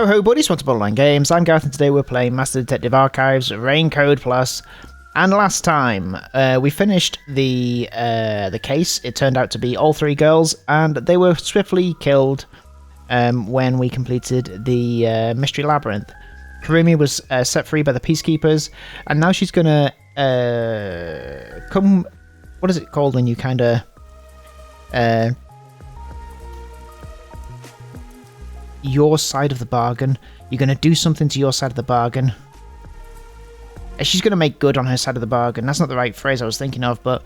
Ho ho buddies, welcome to Borderline Games. I'm Gareth and today we're playing Master Detective Archives Raincode Plus. And last time we finished the case. It turned out to be all three girls and they were swiftly killed when we completed the Mystery Labyrinth. Kurumi was set free by the Peacekeepers and now she's gonna come... What is it called when you kind of... your side of the bargain. You're going to do something to your side of the bargain. She's going to make good on her side of the bargain. That's not the right phrase I was thinking of, but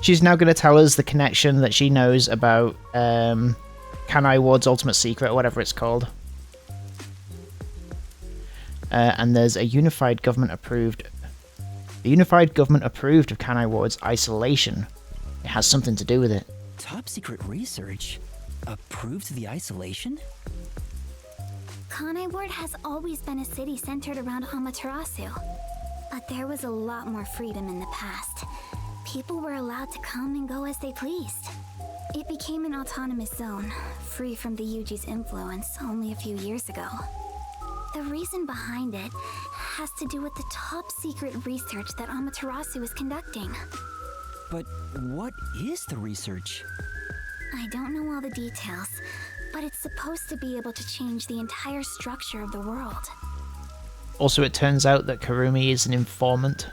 she's now going to tell us the connection that she knows about Kanai Ward's Ultimate Secret, or whatever it's called. And there's a unified government approved... The unified government approved of Kanai Ward's isolation. It has something to do with it. Top secret research? Approved the isolation? Kanai Ward has always been a city centered around Amaterasu. But there was a lot more freedom in the past. People were allowed to come and go as they pleased. It became an autonomous zone, free from the Yuji's influence only a few years ago. The reason behind it has to do with the top secret research that Amaterasu is conducting. But what is the research? I don't know all the details, but it's supposed to be able to change the entire structure of the world. Also, it turns out that Kurumi is an informant.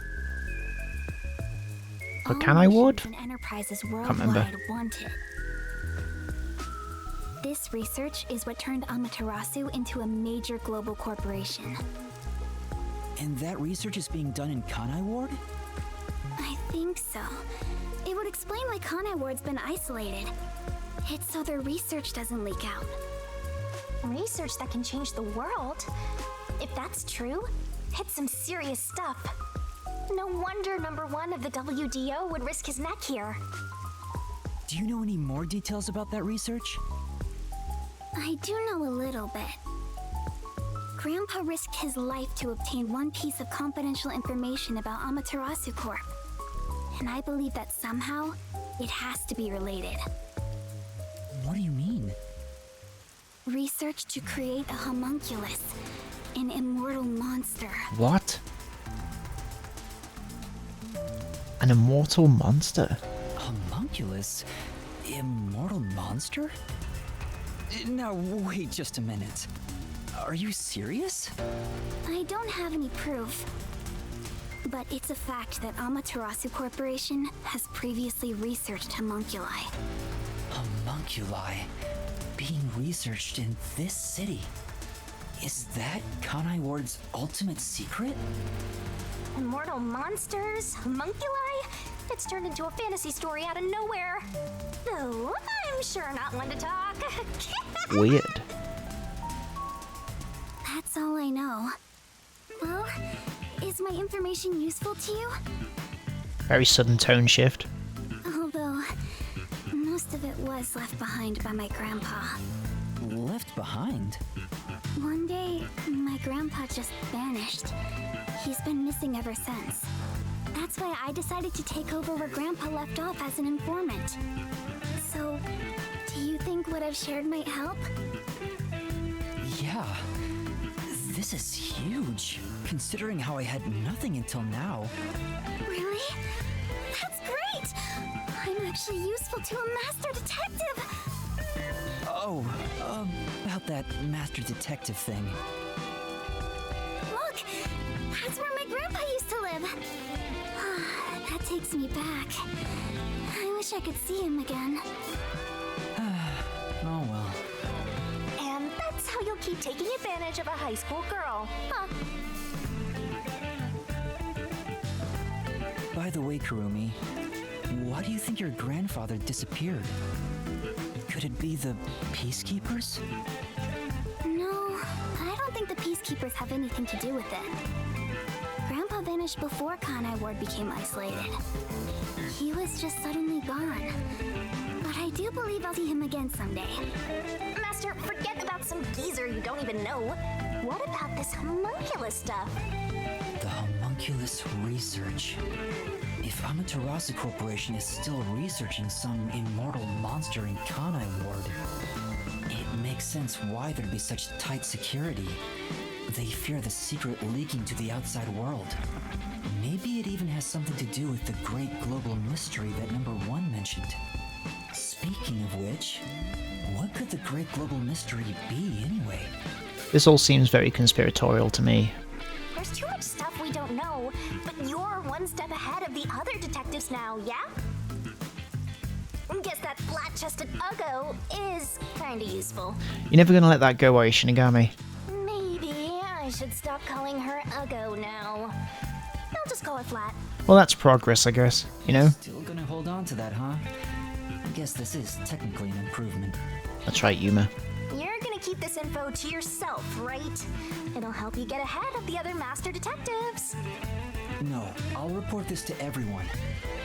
For Kanai Ward? Enterprises Can't remember. worldwide want it. This research is what turned Amaterasu into a major global corporation. And that research is being done in Kanai Ward? I think so. It would explain why Kanai Ward's been isolated. It's so their research doesn't leak out. Research that can change the world? If that's true, it's some serious stuff. No wonder number one of the WDO would risk his neck here. Do you know any more details about that research? I do know a little bit. Grandpa risked his life to obtain one piece of confidential information about Amaterasu Corp. And I believe that somehow, it has to be related. What do you mean? Research to create a homunculus, an immortal monster. What? An immortal monster? Homunculus? Immortal monster? Now, wait just a minute. Are you serious? I don't have any proof. But it's a fact that Amaterasu Corporation has previously researched homunculi. Homunculi being researched in this city. Is that Kanai Ward's ultimate secret? Immortal monsters? Homunculi? It's turned into a fantasy story out of nowhere. Though, I'm sure not one to talk. Weird. That's all I know. Well, is my information useful to you? Very sudden tone shift. Although, most of it was left behind by my grandpa. Left behind? One day, my grandpa just vanished. He's been missing ever since. That's why I decided to take over where Grandpa left off as an informant. So, do you think what I've shared might help? Yeah. This is huge, considering how I had nothing until now. Really? That's great! I'm actually useful to a master detective! Oh, about that master detective thing. Look! That's where my grandpa used to live! That takes me back. I wish I could see him again. Oh well. And that's how you'll keep taking advantage of a high school girl, huh? By the way, Kurumi, why do you think your grandfather disappeared? Could it be the Peacekeepers? No, I don't think the Peacekeepers have anything to do with it. Grandpa vanished before Kanai Ward became isolated. He was just suddenly gone. But I do believe I'll see him again someday. Master, forget about some geezer you don't even know. What about this homunculus stuff? The homunculus research. If Amaterasu Corporation is still researching some immortal monster in Kanai Ward, it Makes sense why there'd be such tight security. They fear the secret leaking to the outside world. Maybe it even has something to do with the great global mystery that number 1 mentioned. Speaking of which, what could the great global mystery be anyway? This all seems very conspiratorial to me. There's too much stuff we don't know, but you're one step ahead of the other detectives now, yeah? Guess that flat-chested Uggo is kinda useful. You're never gonna let that go, are you, Shinigami? Maybe I should stop calling her Uggo now. I'll just call her Flat. Well, that's progress, I guess, you know? Still gonna hold on to that, huh? I guess this is technically an improvement. That's right, Yuma. You're gonna keep this info to yourself, right? It'll help you get ahead of the other master detectives. No, I'll report this to everyone.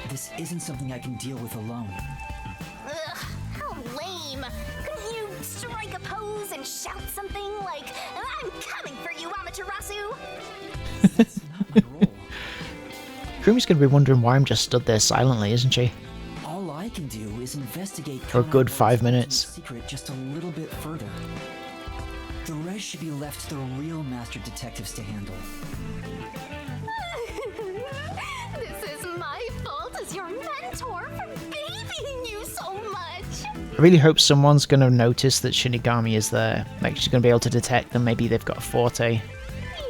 This isn't something I can deal with alone. Ugh, how lame. Couldn't you strike a pose and shout something like, "I'm coming for you, Amaterasu"? That's not my role. Kurumi's gonna be wondering why I'm just stood there silently, isn't she? All I can do is investigate For a good 5 minutes. secret just a little bit further. The rest should be left to the real master detectives to handle. This is my fault as your mentor for babying you so much. I really hope someone's gonna notice that Shinigami is there. Like, she's gonna be able to detect them, maybe they've got a forte.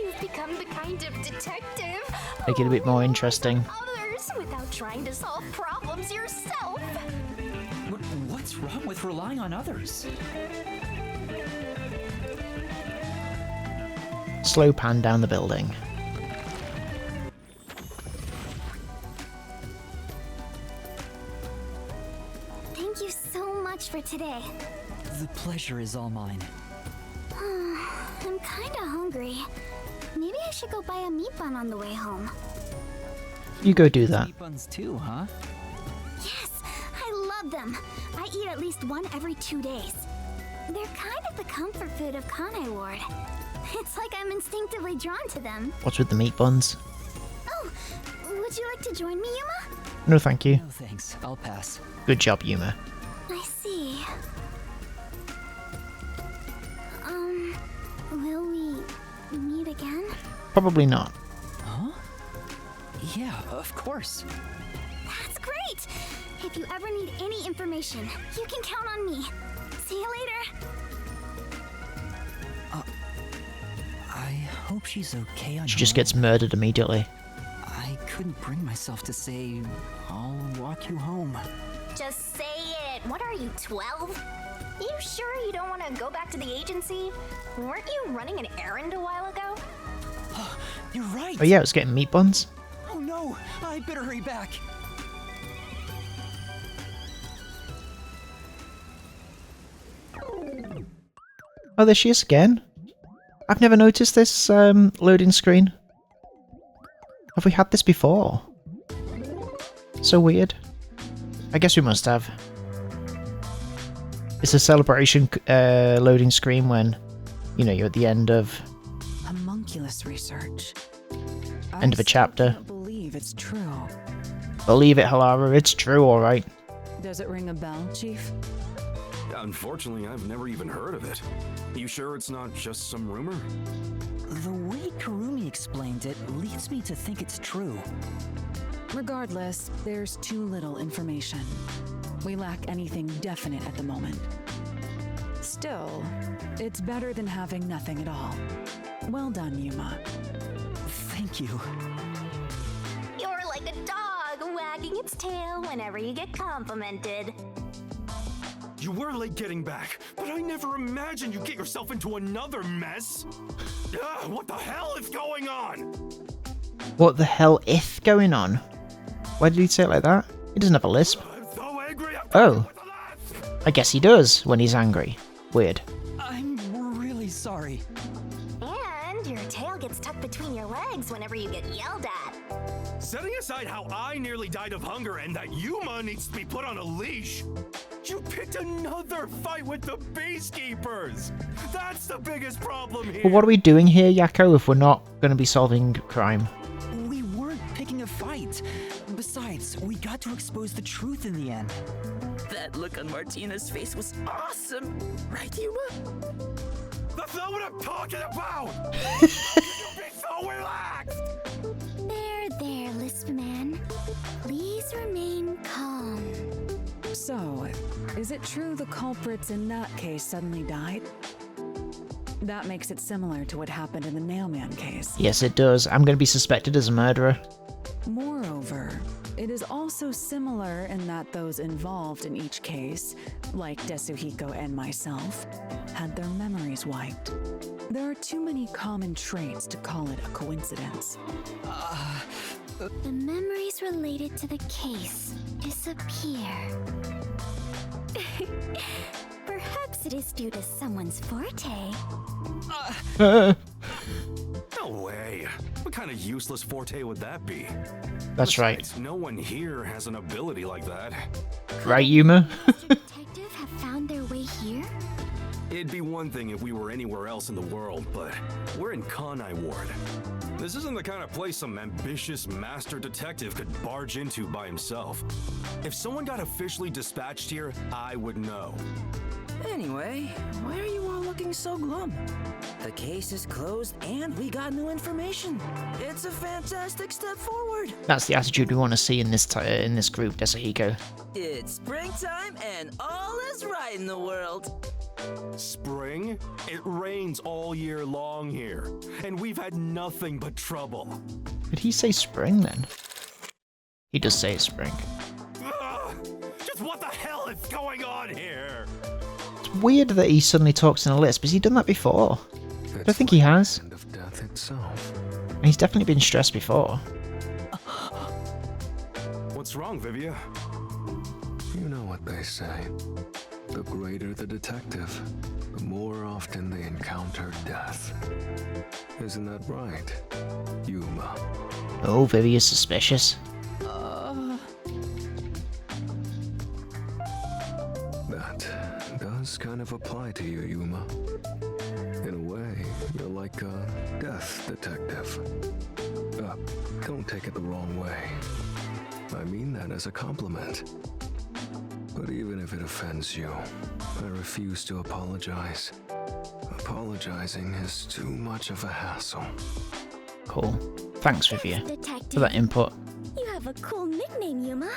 You've become the kind of detective Make it a bit more interesting. others without trying to solve problems yourself. What's wrong with relying on others? Slow pan down the building. Thank you so much for today. The pleasure is all mine. I'm kinda hungry. Maybe I should go buy a meat bun on the way home. You go do that. Meat buns too, huh? Yes, I love them. I eat at least one every 2 days. They're kind of the comfort food of Kanai Ward. It's like I'm instinctively drawn to them. What's with the meat buns? Oh, would you like to join me, Yuma? No, thank you. No thanks, I'll pass. Good job, Yuma. I see. Will we meet again? Probably not. Huh? Yeah, of course. That's great! If you ever need any information, you can count on me. See you later. I hope she's okay on She her just own. gets murdered immediately. I couldn't bring myself to say, I'll walk you home. Just say it. What are you, 12? You sure you don't want to go back to the agency? Weren't you running an errand a while ago? You're right! Oh yeah, it's getting meat buns. Oh no! I better hurry back! Oh, there she is again. I've never noticed this loading screen. Have we had this before? So weird. I guess we must have. It's a celebration loading screen when, you know, you're at the end of Homunculus research. End of a chapter. I can't believe it's true. Believe it, Halara, it's true, alright. Does it ring a bell, Chief? Unfortunately, I've never even heard of it. You sure it's not just some rumor? The way Kurumi explained it leads me to think it's true. Regardless, there's too little information. We lack anything definite at the moment. Still, it's better than having nothing at all. Well done, Yuma. Thank you. You're like a dog wagging its tail whenever you get complimented. You were late getting back, but I never imagined you'd get yourself into another mess. What the hell is going on? What the hell is going on? Why did he say it like that? He doesn't have a lisp. I'm so angry. Oh. I guess he does when he's angry. Weird. I'm really sorry. And your tail gets tucked between your legs whenever you get yelled at. Setting aside how I nearly died of hunger and that Yuma needs to be put on a leash, you picked another fight with the Beastkeepers. That's the biggest problem here. But what are we doing here, Yakko, if we're not going to be solving crime? We weren't picking a fight. Besides, we got to expose the truth in the end. That look on Martina's face was awesome, right, Yuma? That's not what I'm talking about! You be so relaxed! There, Lisp Man. Please remain calm. So, is it true the culprits in that case suddenly died? That makes it similar to what happened in the Nailman case. Yes, it does. I'm going to be suspected as a murderer. Moreover, it is also similar in that those involved in each case, like Desuhiko and myself, had their memories wiped. There are too many common traits to call it a coincidence. The memories related to the case disappear. Perhaps it is due to someone's forte. No way. What kind of useless forte would that be? That's right. Besides, no one here has an ability like that. Right, Yuma? Detective have found their way here? It'd be one thing if we were anywhere else in the world, but we're in Kanai Ward. This isn't the kind of place some ambitious master detective could barge into by himself. If someone got officially dispatched here, I would know. Anyway, why are you all looking so glum? The case is closed and we got new information. It's a fantastic step forward. That's the attitude we want to see in this group, Desuhiko. It's springtime and all is right in the world. Spring? It rains all year long here, and we've had nothing but trouble. Did he say spring then? He does say spring. Ugh, just what the hell is going on here? It's weird that he suddenly talks in a lisp. Has he done that before? I don't think he has. End of death itself. And he's definitely been stressed before. What's wrong, Vivia? You know what they say. The greater the detective, the more often they encounter death. Isn't that right, Yuma? Oh, Vivi is suspicious. That does kind of apply to you, Yuma. In a way, you're like a death detective. Don't take it the wrong way. I mean that as a compliment. But even if it offends you, I refuse to apologize. Apologizing is too much of a hassle. Cool. Thanks, Vivia, Detective, for that input. you have a cool nickname, Yuma.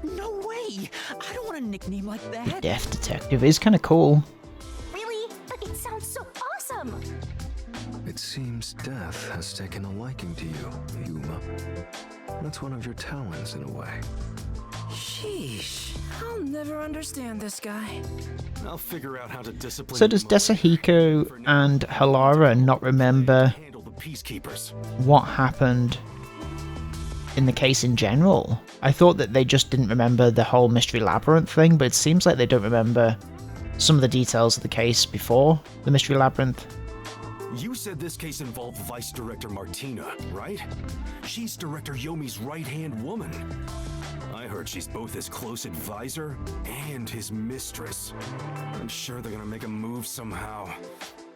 No way! I don't want a nickname like that. Death Detective is kind of cool. Really? But it sounds so awesome! It seems death has taken a liking to you, Yuma. That's one of your talents in a way. Sheesh. I'll never understand this guy. I'll figure out how to discipline. So does Desuhiko and Halara not remember Handle the peacekeepers. what happened in the case in general? I thought that they just didn't remember the whole Mystery Labyrinth thing, but it seems like they don't remember some of the details of the case before the Mystery Labyrinth. You said this case involved Vice Director Martina, right? She's Director Yomi's right-hand woman. I heard she's both his close advisor and his mistress. I'm sure they're gonna make a move somehow.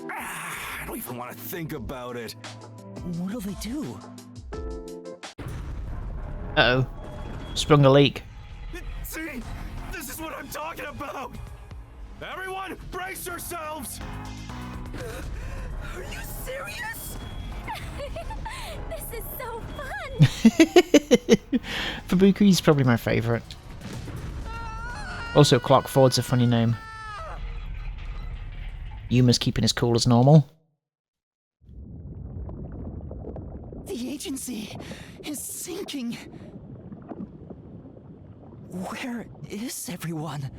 I don't even want to think about it. What'll they do? Uh-oh. Sprung a leak. See? This is what I'm talking about! Everyone, brace yourselves! Are you serious? This is so fun! Fubuki's probably my favourite. Also, Clockford's a funny name. Yuma's keeping his cool as normal. The agency is sinking. Where is everyone?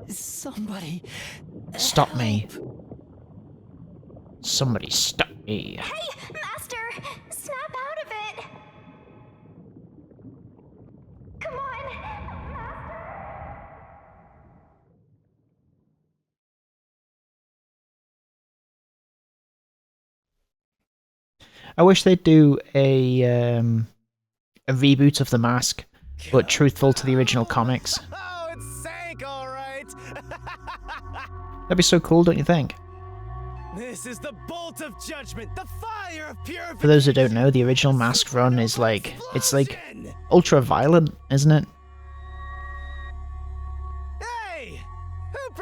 Somebody. Stop me. help. Somebody stop me. Hey, Master! Snap out of it! Come on! I wish they'd do a reboot of The Mask, but truthful to the original comics. Oh, it sank, all right. That'd be so cool, don't you think? This is the bolt of judgment, the fire of purification. For those who don't know, the original Mask run is like, it's like ultra violent, isn't it?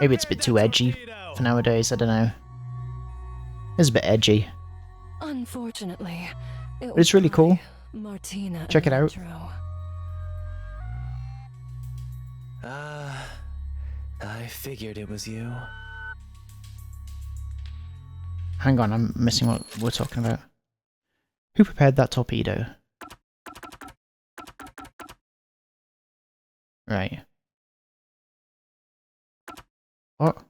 Maybe it's a bit too edgy for nowadays, I don't know. It's a bit edgy. Unfortunately, But it's really cool. Martina Check it out. I figured it was you. Hang on, I'm missing what we're talking about. Who prepared that torpedo? Right. What?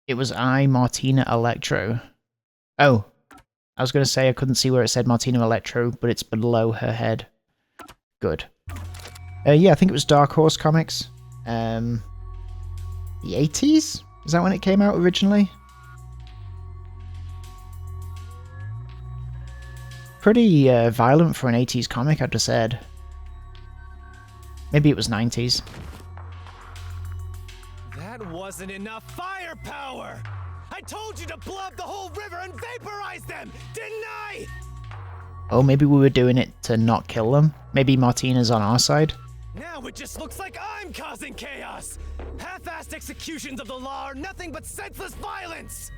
It was Martina Electro. Oh. I was going to say I couldn't see where it said Martina Electro, but it's below her head. Good. Yeah, I think it was Dark Horse Comics. The 80s? Is that when it came out originally? Pretty violent for an 80s comic, I'd have said. Maybe it was 90s. That wasn't enough firepower! I told you to blow up the whole river and vaporize them, didn't I? Oh, maybe we were doing it to not kill them? Maybe Martina's on our side? Now it just looks like I'm causing chaos! Half-assed executions of the law are nothing but senseless violence!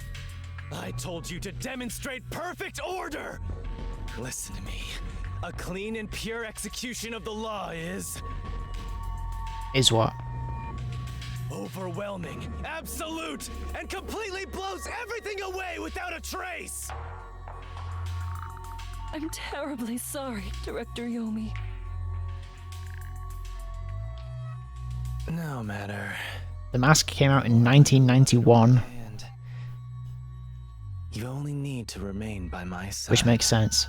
I told you to demonstrate perfect order! Listen to me. A clean and pure execution of the law is... Is what? overwhelming, absolute, and completely blows everything away without a trace! I'm terribly sorry, Director Yomi. No matter. The Mask came out in 1991. And you only need to remain by my side. Which makes sense.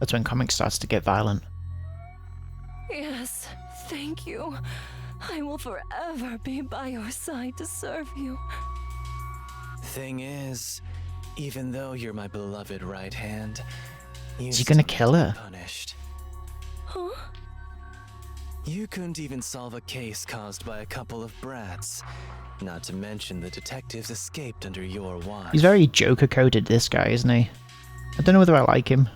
That's when comics starts to get violent. Yes, thank you. I will forever be by your side to serve you. Thing is, even though you're my beloved right hand, is he gonna kill her? Punished. Huh? You couldn't even solve a case caused by a couple of brats. Not to mention the detectives escaped under your watch. He's very Joker-coded, this guy, isn't he? I don't know whether I like him.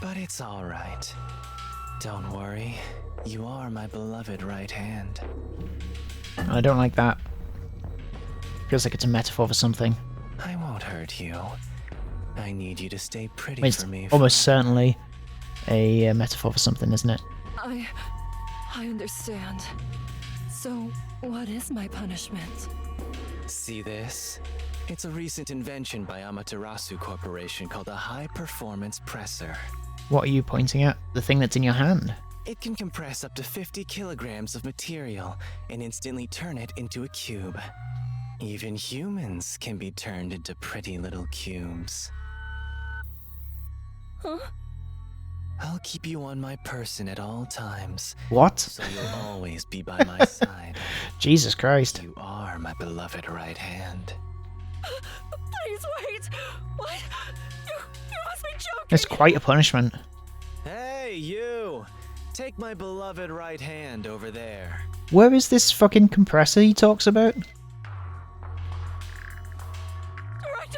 But it's alright. Don't worry. You are my beloved right hand. I don't like that. Feels like it's a metaphor for something. I won't hurt you. I need you to stay pretty It's for me. almost certainly a metaphor for something, isn't it? I understand. So, what is my punishment? See this? It's a recent invention by Amaterasu Corporation called a high-performance presser. What are you pointing at? The thing that's in your hand? It can compress up to 50 kilograms of material and instantly turn it into a cube. Even humans can be turned into pretty little cubes. Huh? I'll keep you on my person at all times. What? So you'll always be by my side. Jesus Christ. You are my beloved right hand. Please wait! What? You must be joking! It's quite a punishment. Hey, you! Take my beloved right hand over there. Where is this fucking compressor he talks about? Director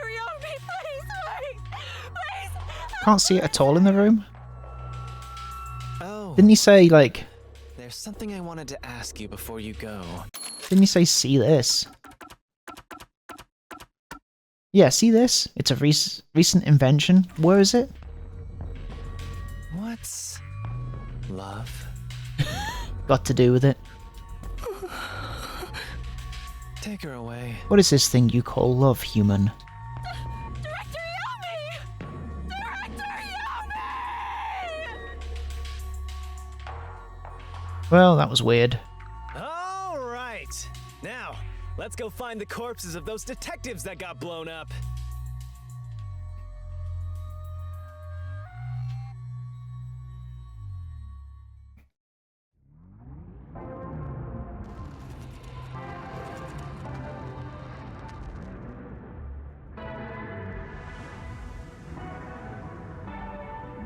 Yomi, please wait! Please! Can't see it at all in the room. Oh. Didn't he say, like... There's something I wanted to ask you before you go. Didn't he say, see this? Yeah, see this? It's a recent invention. Where is it? What's love? Got to do with it. Take her away. What is this thing you call love, human? Director Yomi! Director Yomi! Well, that was weird. All right. Now, let's go find the corpses of those detectives that got blown up.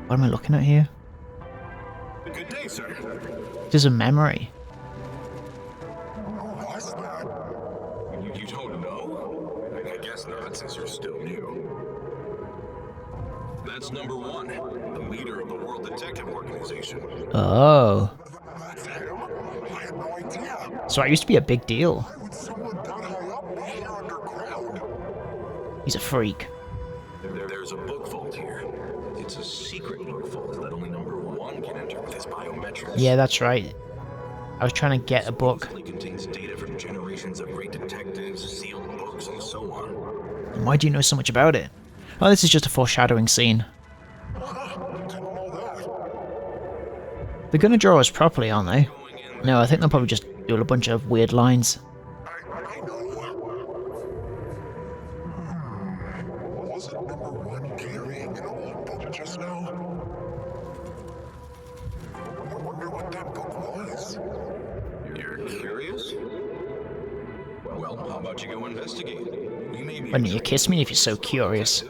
What am I looking at here? Good day, sir. There's a memory. You don't know? I guess not, since you're still new. That's number one, the leader of the World Detective Organization. Oh. So I used to be a big deal. Why would someone that high up be here underground? He's a freak. There's a book vault here. It's a secret book vault that only number 1 can enter with his biometrics. Yeah, that's right. I was trying to get a book. It contains data from generations of great detectives, sealed books, and so on. Why do you know so much about it? Oh, this is just a foreshadowing scene. They're gonna draw us properly, aren't they? No, I think they'll probably just do a bunch of weird lines. I know. Wasn't number 1 carrying an old book just now? I wonder what that book was. You're curious? Well, how about you go investigate? You may be. Why don't you kiss me if you're so curious?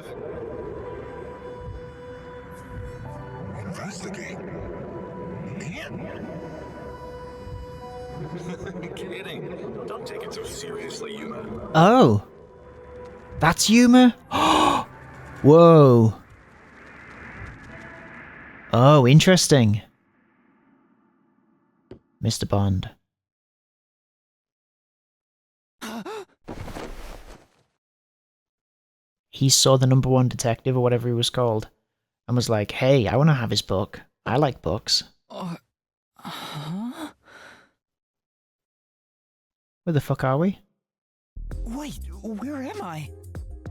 Investigate. Kidding. Don't take it so seriously, Yuma. Oh! That's Yuma? Whoa! Oh, interesting. Mr. Bond. He saw the number 1 detective, or whatever he was called, and was like, hey, I want to have his book. I like books. Huh? Where the fuck are we? Wait, where am I?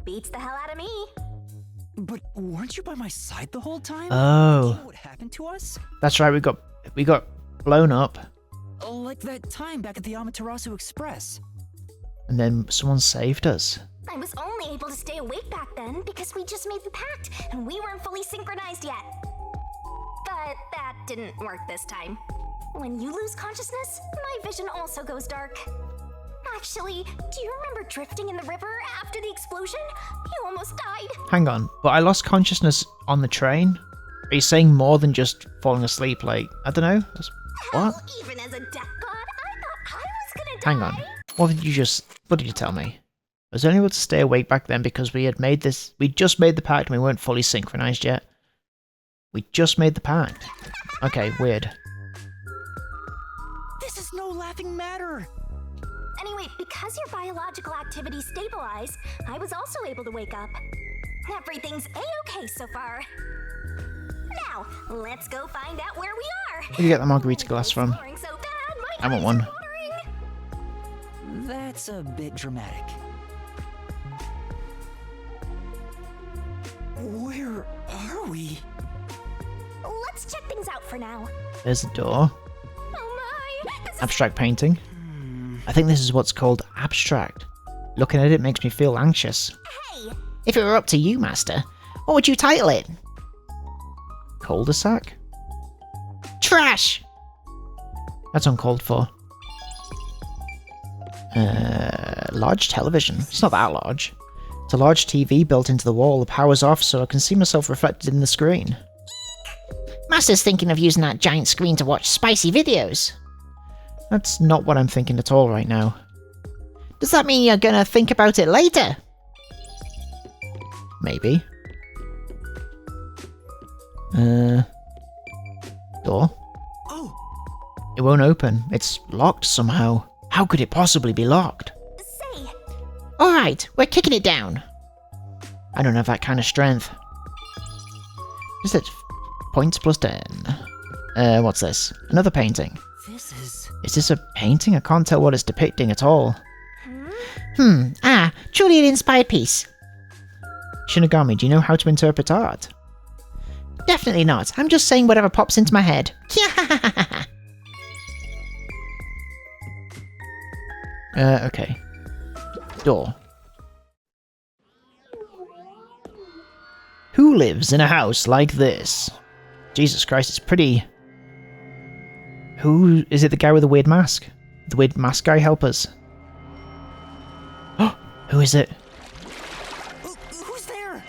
Beats the hell out of me. But weren't you by my side the whole time? Oh. Do you know what happened to us? That's right, we got blown up, Like that time back at the Amaterasu Express. and then someone saved us. I was only able to stay awake back then because we just made the pact and we weren't fully synchronized yet. But that didn't work this time. When you lose consciousness, my vision also goes dark. Actually, do you remember drifting in the river after the explosion? You almost died. Hang on, but I lost consciousness on the train? Are you saying more than just falling asleep? Like, I don't know. What? Hell, even as a death god, I thought I was gonna die. Hang on. What did you tell me? I was only able to stay awake back then because we just made the pact and we weren't fully synchronized yet. We just made the pact. Okay, weird. This is no laughing matter. Anyway, because your biological activity stabilized, I was also able to wake up. Everything's a-okay so far. Now, let's go find out where we are. Where did you get the margarita glass from? Exploring so bad, my I want eyes one. are watering. That's a bit dramatic. Where are we? Let's check things out for now. There's the door. Oh my! This is Abstract painting. I think this is what's called abstract. Looking at it makes me feel anxious. hey! If it were up to you, Master, what would you title it? Cul-de-sac? Trash! That's uncalled for. Large television. It's not that large. It's a large TV built into the wall. The power's off so I can see myself reflected in the screen. Master's thinking of using that giant screen to watch spicy videos. That's not what I'm thinking at all right now. Does that mean you're gonna think about it later? Maybe. Door? Oh! It won't open. It's locked somehow. How could it possibly be locked? Say, Alright, we're kicking it down. I don't have that kind of strength. Is that points plus 10? What's this? Another painting. This is... Is this a painting? I can't tell what it's depicting at all. Truly an inspired piece. Shinigami, do you know how to interpret art? Definitely not. I'm just saying whatever pops into my head. Okay. Door. Who lives in a house like this? Jesus Christ, it's pretty... Who... Is it the guy with the weird mask? The weird mask guy help us? Who is it? Who's there?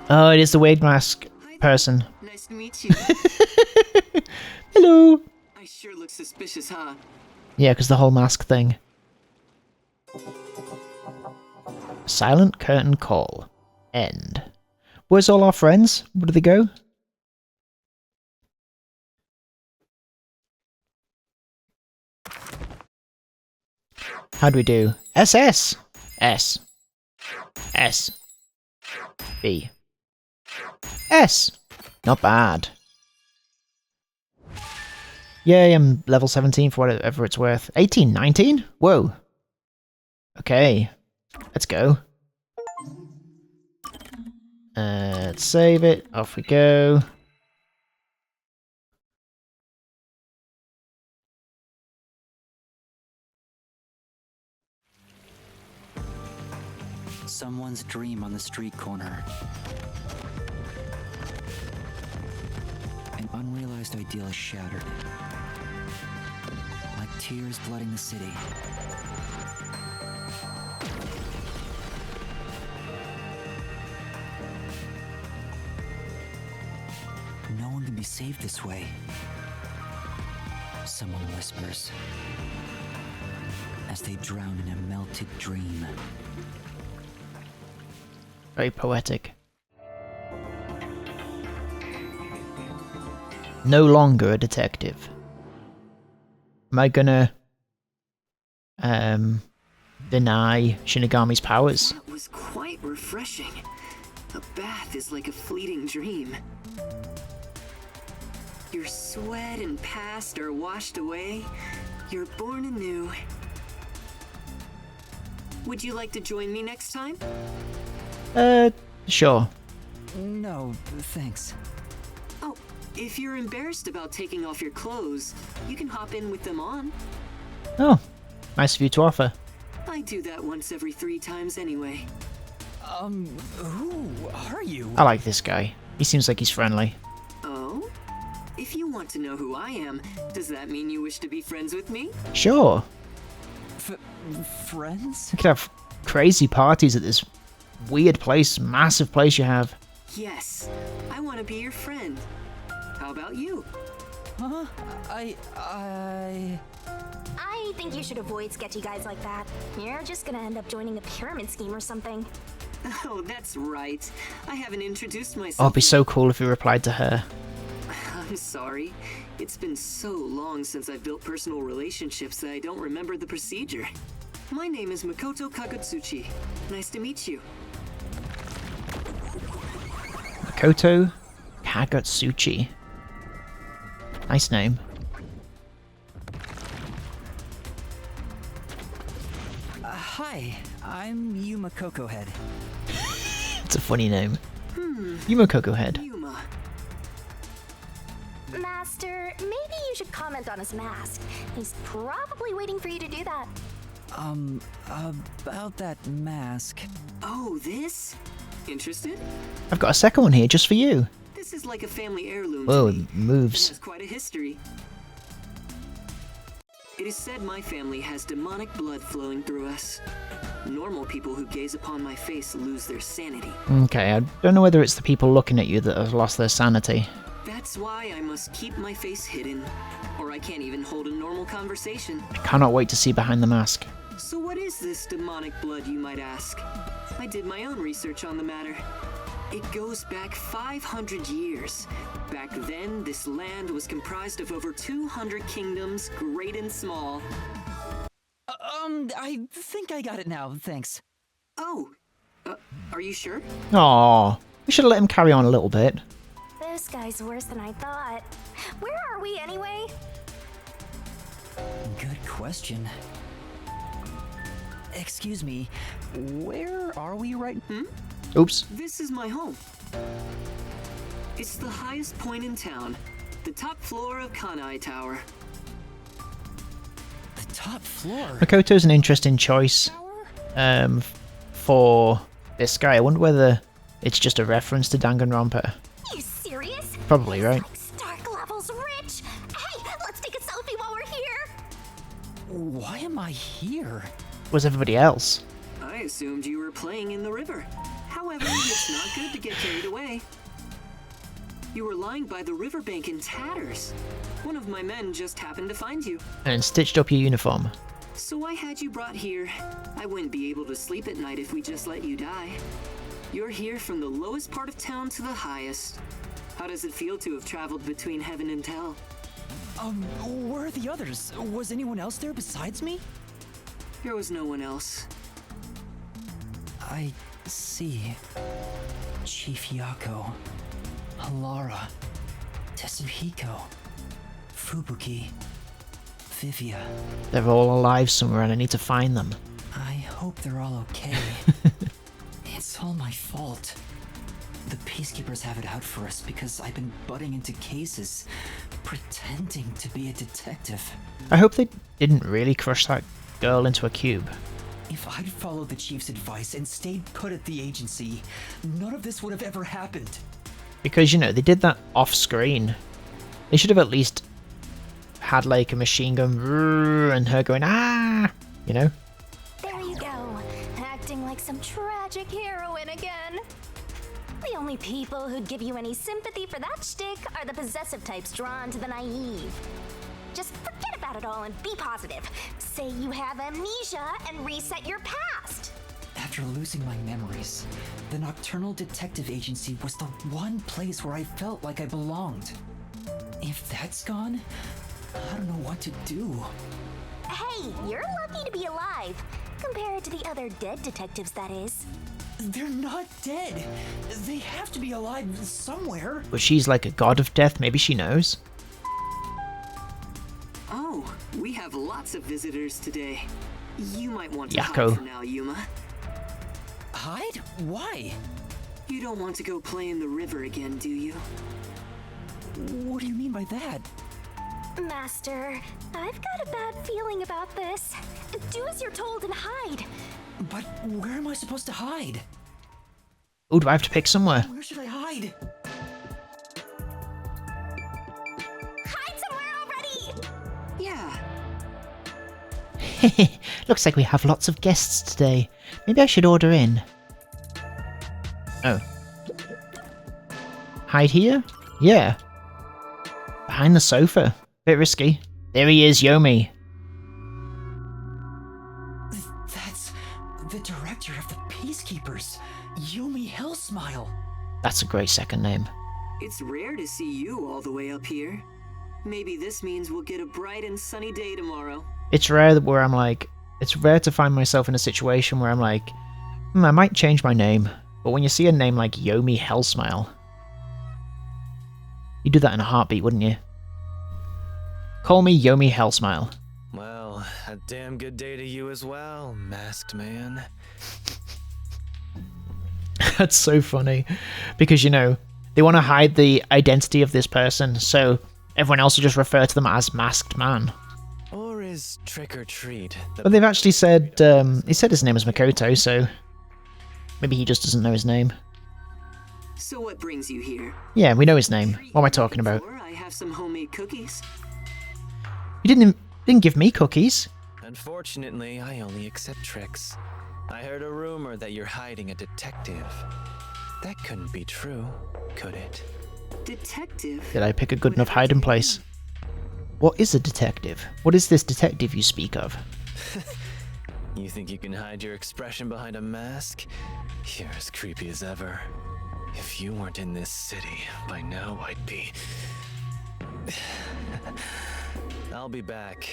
Oh, it is the weird mask person. Nice to meet you. Hello! I sure look suspicious, huh? Yeah, because the whole mask thing. Silent curtain call. End. Where's all our friends? Where do they go? How do we do? SS! S. S. B. S! Not bad. Yay, I'm level 17 for whatever it's worth. 18, 19? Whoa. Okay. Let's go. Let's save it. Off we go. Someone's dream on the street corner. An unrealized ideal is shattered. Like tears flooding the city. No one can be saved this way. Someone whispers as they drown in a melted dream. Very poetic. No longer a detective. Am I gonna deny Shinigami's powers? That was quite refreshing. A bath is like a fleeting dream. Your sweat and past are washed away. You're born anew. Would you like to join me next time? Sure. No, thanks. Oh, if you're embarrassed about taking off your clothes, you can hop in with them on. Oh, nice of you to offer. I do that once every 3 times anyway. Who are you? I like this guy. He seems like he's friendly. Oh? If you want to know who I am, does that mean you wish to be friends with me? Sure. Friends? You could have crazy parties at this weird place, massive place you have. Yes, I want to be your friend. How about you? Huh? I think you should avoid sketchy guys like that. You're just gonna end up joining a pyramid scheme or something. Oh, that's right. I haven't introduced myself. Oh, it'd be so cool if he replied to her. I'm sorry. It's been so long since I've built personal relationships that I don't remember the procedure. My name is Makoto Kagutsuchi. Nice to meet you. Makoto Kagutsuchi. Nice name. Hi, I'm Yuma Cocohead. It's a funny name. Yuma Cocohead. Yuma. Master, maybe you should comment on his mask. He's probably waiting for you to do that. About that mask. Oh, this? Interested? I've got a second one here just for you. This is like a family heirloom. Whoa, to me. it moves. It has quite a history. It is said my family has demonic blood flowing through us. Normal people who gaze upon my face lose their sanity. Okay, I don't know whether it's the people looking at you that have lost their sanity. That's why I must keep my face hidden, or I can't even hold a normal conversation. I cannot wait to see behind the mask. So what is this demonic blood, you might ask? I did my own research on the matter. It goes back 500 years. Back then, this land was comprised of over 200 kingdoms, great and small. I think I got it now, thanks. Oh, are you sure? Aww, we should have let him carry on a little bit. This guy's worse than I thought. Where are we anyway? Good question. Excuse me, where are we right? Oops. This is my home. It's the highest point in town, the top floor of Kanai Tower. The top floor? Makoto's an interesting choice for this guy. I wonder whether it's just a reference to Danganronpa. You serious? Probably, right? Stark levels rich. Hey, let's take a selfie while we're here. Why am I here? Where's everybody else? I assumed you were playing in the river. However, it's not good to get carried away. You were lying by the riverbank in tatters. One of my men just happened to find you. And stitched up your uniform. So I had you brought here. I wouldn't be able to sleep at night if we just let you die. You're here from the lowest part of town to the highest. How does it feel to have traveled between heaven and hell? Where are the others? Was anyone else there besides me? There was no one else. I see. Chief Yako, Halara, Tetsuhiko, Fubuki, Vivia. They're all alive somewhere and I need to find them. I hope they're all okay. It's all my fault. The Peacekeepers have it out for us because I've been butting into cases, pretending to be a detective. I hope they didn't really crush that girl into a cube. If I'd followed the Chief's advice and stayed put at the agency, none of this would have ever happened. Because, you know, they did that off screen. They should have at least had like a machine gun and her going, ah, you know? There you go, acting like some tragic heroine again. The only people who'd give you any sympathy for that shtick are the possessive types drawn to the naive. Just forget about it all and be positive. Say you have amnesia and reset your past. After losing my memories, the Nocturnal Detective Agency was the one place where I felt like I belonged. If that's gone, I don't know what to do. Hey, you're lucky to be alive. Compared to the other dead detectives, that is. They're not dead. They have to be alive somewhere. But she's like a god of death, maybe she knows. Oh, we have lots of visitors today. You might want to Yako. hide for now, Yuma. Hide? Why? You don't want to go play in the river again, do you? What do you mean by that? Master, I've got a bad feeling about this. Do as you're told and hide. But where am I supposed to hide? Oh, do I have to pick somewhere? Where should I hide? Hide somewhere already! Yeah. Looks like we have lots of guests today. Maybe I should order in. Oh. Hide here? Yeah. Behind the sofa. Bit risky. There he is, Yomi. That's the director of the Peacekeepers, Yomi Hellsmile. That's a great second name. It's rare to see you all the way up here. Maybe this means we'll get a bright and sunny day tomorrow. It's rare where I'm like, it's rare to find myself in a situation where I'm like, I might change my name. But when you see a name like Yomi Hellsmile, you'd do that in a heartbeat, wouldn't you? Call me Yomi Hellsmile. Well, a damn good day to you as well, masked man. That's so funny. Because, you know, they want to hide the identity of this person, so everyone else will just refer to them as Masked Man. Or is Trick or Treat? But they've actually said, he said his name is Makoto, so maybe he just doesn't know his name. So what brings you here? Yeah, we know his name. What am I talking about? I have some homemade cookies. You didn't give me cookies. Unfortunately, I only accept tricks. I heard a rumor that you're hiding a detective. That couldn't be true, could it? Detective? Did I pick a good enough hiding place? What is a detective? What is this detective you speak of? You think you can hide your expression behind a mask? You're as creepy as ever. If you weren't in this city, by now I'd be... I'll be back.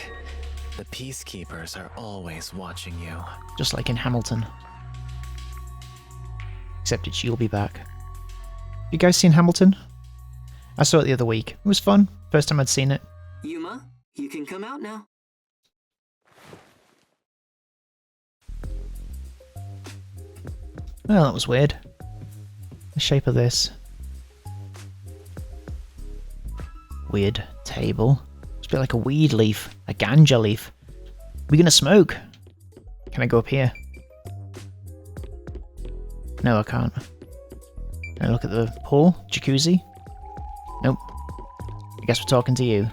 The Peacekeepers are always watching you. Just like in Hamilton. Except it's You'll Be Back. You guys seen Hamilton? I saw it the other week. It was fun. First time I'd seen it. Yuma, you can come out now. Well, that was weird. The shape of this. Weird table. It's a bit like a weed leaf. A ganja leaf. Are we gonna smoke? Can I go up here? No, I can't. Can I look at the pool? Jacuzzi? Nope. I guess we're talking to you.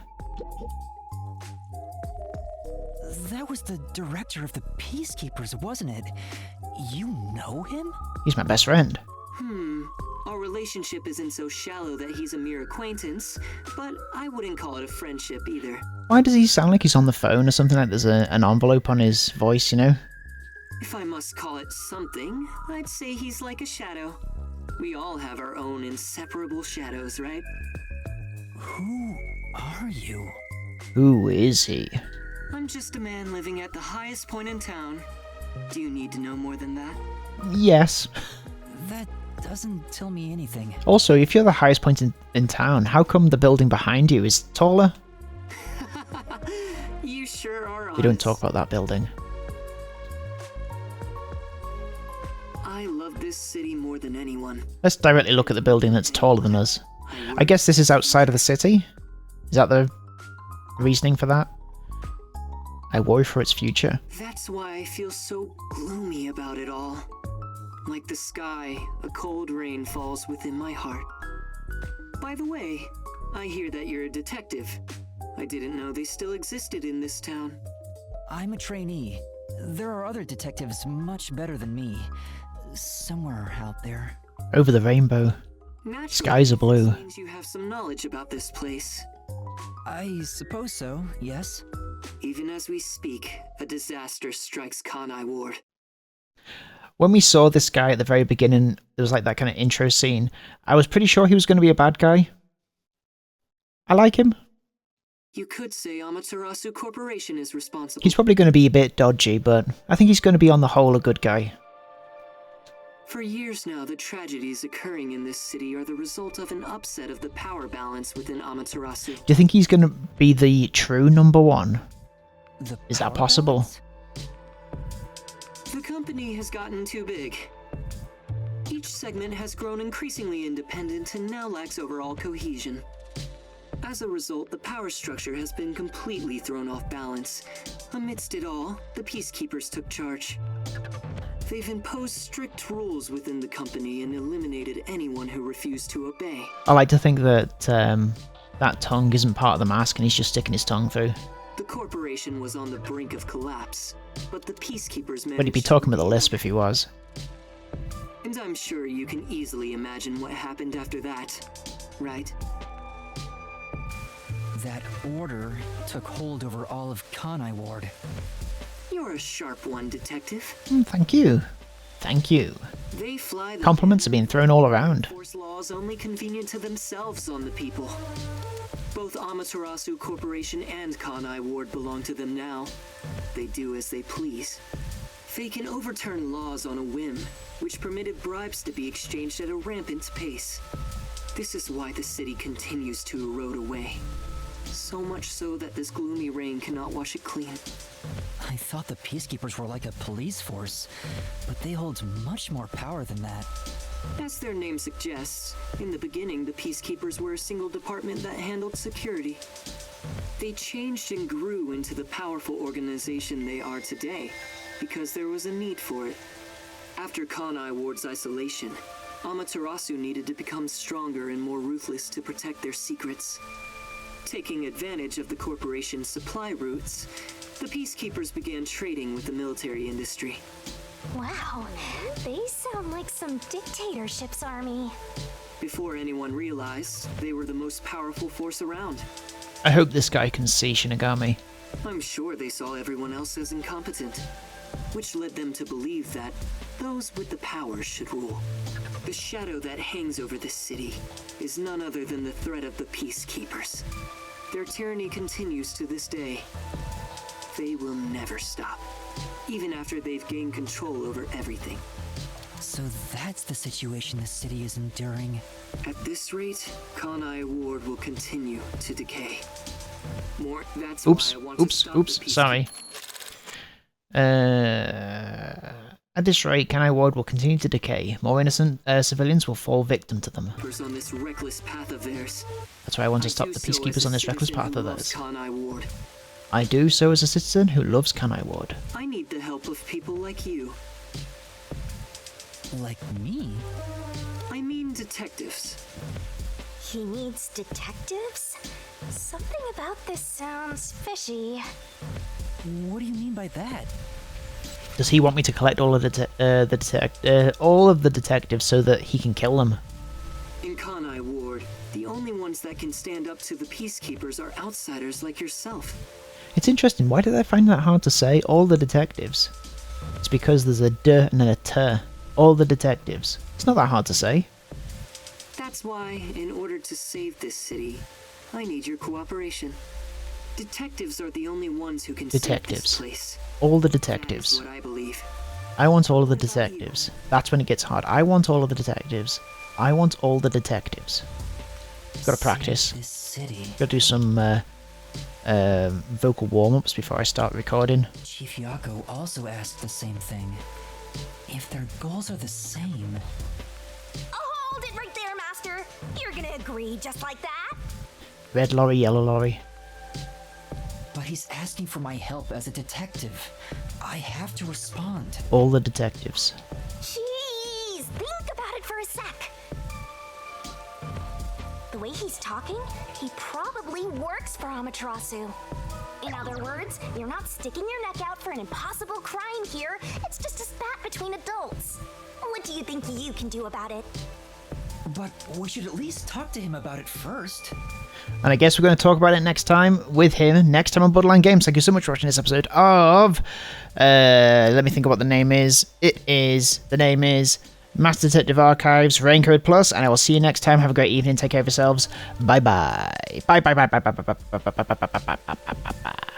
That was the director of the Peacekeepers, wasn't it? You know him? He's my best friend. Our relationship isn't so shallow that he's a mere acquaintance, but I wouldn't call it a friendship either. Why does he sound like he's on the phone or something, like there's an envelope on his voice, you know? If I must call it something, I'd say he's like a shadow. We all have our own inseparable shadows, right? Who are you? Who is he? I'm just a man living at the highest point in town. Do you need to know more than that? Yes. That doesn't tell me anything. Also, if you're the highest point in town, how come the building behind you is taller? You sure are honest. We don't talk about that building. I love this city more than anyone. Let's directly look at the building that's taller than us. I guess this is outside of the city? Is that the reasoning for that? I worry for its future. That's why I feel so gloomy about it all. Like the sky, a cold rain falls within my heart. By the way, I hear that you're a detective. I didn't know they still existed in this town. I'm a trainee. There are other detectives much better than me. Somewhere out there. Over the rainbow. Naturally, Skies are blue. this means you have some knowledge about this place. I suppose so, yes. Even as we speak, a disaster strikes Kanai Ward. When we saw this guy at the very beginning, there was like that kind of intro scene. I was pretty sure he was going to be a bad guy. I like him. You could say Amaterasu Corporation is responsible. He's probably going to be a bit dodgy, but I think he's going to be on the whole a good guy. For years now, the tragedies occurring in this city are the result of an upset of the power balance within Amaterasu. Do you think he's going to be the true number one? The Is that power possible? balance? The company has gotten too big. Each segment has grown increasingly independent and now lacks overall cohesion. As a result, the power structure has been completely thrown off balance. Amidst it all, the Peacekeepers took charge. They've imposed strict rules within the company and eliminated anyone who refused to obey. I like to think that that tongue isn't part of the mask and he's just sticking his tongue through. The corporation was on the brink of collapse, but the Peacekeepers managed. But he'd be talking with a lisp if he was. And I'm sure you can easily imagine what happened after that, right? That order took hold over all of Kanai Ward. You're a sharp one, detective. Thank you. Thank you. They fly the Compliments are being thrown all around. force laws only convenient to themselves on the people. Both Amaterasu Corporation and Kanai Ward belong to them now. They do as they please. They can overturn laws on a whim, which permitted bribes to be exchanged at a rampant pace. This is why the city continues to erode away. So much so that this gloomy rain cannot wash it clean. I thought the Peacekeepers were like a police force, but they hold much more power than that. As their name suggests, in the beginning the Peacekeepers were a single department that handled security. They changed and grew into the powerful organization they are today, because there was a need for it. After Kanai Ward's isolation, Amaterasu needed to become stronger and more ruthless to protect their secrets. Taking advantage of the corporation's supply routes, the Peacekeepers began trading with the military industry. Wow, they sound like some dictatorship's army. Before anyone realized, they were the most powerful force around. I hope this guy can see Shinigami. I'm sure they saw everyone else as incompetent, which led them to believe that those with the power should rule. The shadow that hangs over this city is none other than the threat of the Peacekeepers. Their tyranny continues to this day. They will never stop, even after they've gained control over everything. So that's the situation the city is enduring. At this rate, Kanai Ward will continue to decay. That's Oops, why I want to stop the sorry. At this rate, Kanai Ward will continue to decay. More innocent civilians will fall victim to them. On this reckless path of theirs. That's why I want to stop do the so as Peacekeepers a on this reckless citizen path who of loves theirs. Kanai Ward. I do so as a citizen who loves Kanai Ward. I need the help of people like you. Like me? I mean detectives. He needs detectives? Something about this sounds fishy. What do you mean by that? Does he want me to collect all of the detectives so that he can kill them? In Kanai Ward, the only ones that can stand up to the Peacekeepers are outsiders like yourself. It's interesting, why did I find that hard to say? All the detectives. It's because there's a D and then a T. All the detectives. It's not that hard to say. That's why, in order to save this city, I need your cooperation. Detectives are the only ones who can save Detectives. this place. All the That's detectives. what I believe. I want all of the detectives. That's when it gets hard. I want all of the detectives. I want all the detectives. Gotta practice. This city. Gotta do some vocal warm-ups before I start recording. Chief Yako also asked the same thing. If their goals are the same, Hold it right there, Master. You're gonna agree just like that? Red lorry, yellow lorry. but he's asking for my help as a detective. I have to respond. All the detectives. Jeez, think about it for a sec. The way he's talking, he probably works for Amaterasu. In other words, you're not sticking your neck out for an impossible crime here. It's just a spat between adults. What do you think you can do about it? But we should at least talk to him about it first. And I guess we're going to talk about it next time with him, next time on Borderline Games. Thank you so much for watching this episode of... let me think of what the name is. The name is Master Detective Archives Raincode Plus, and I will see you next time. Have a great evening. Take care of yourselves. Bye-bye. Bye-bye. Bye-bye. Bye-bye. Bye-bye. Bye-bye. Bye-bye.